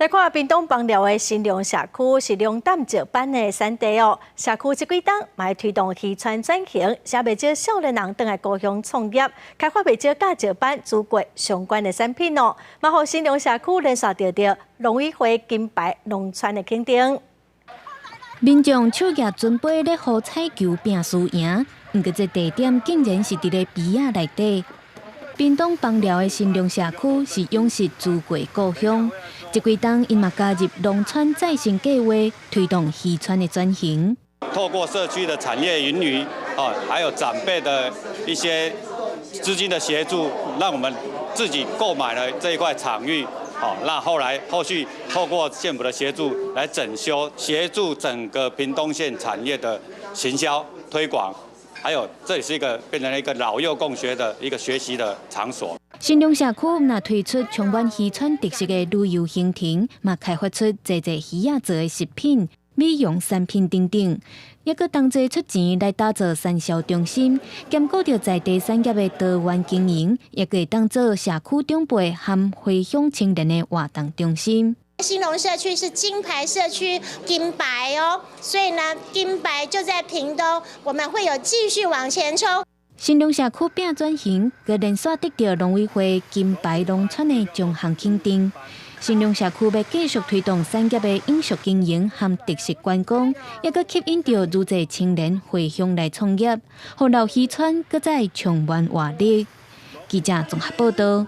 来看屏东邦寮的新隆社区是龙胆石斑的产地哦。社区这几档嘛推动渔船转型，也袂少少年人倒来故乡创业，开发袂少甲石斑、祖国相关的产品哦。嘛，互新隆社区连续得到农委会金牌农村的肯定。民众手举准备咧互彩球拼输赢，不过这地点竟然是伫咧鼻仔内底。屏东邦寮的新隆社区是永续祖国故乡，这几档因嘛加入农村再生计划，推动渔船的转型。透过社区的产业营运，还有长辈的一些资金的协助，让我们自己购买了这一块场域。那后续透过县府的协助来整修，协助整个屏东县产业的行销推广。还有，这也是变成了一个老幼共学的一个学习的场所。新隆社区也推出充满渔村特色的旅游行程，也开发出侪鱼仔做的食品、美容产品等等，也搁同齐出钱来打造产销中心，兼顾着在地产业的多元经营，也可以当做社区长辈和回乡青年的活动中心。新隆社区是金牌社区，金牌哦，所以呢，金牌就在屏东，我们会有继续往前冲。新隆社区变转型，佮连续得到农委会金牌农村的奖项肯定。新隆社区要继续推动产业的永续经营和特色观光，也佮吸引到愈侪青年回乡来创业，让老渔村佮再重焕活力。记者综合报道。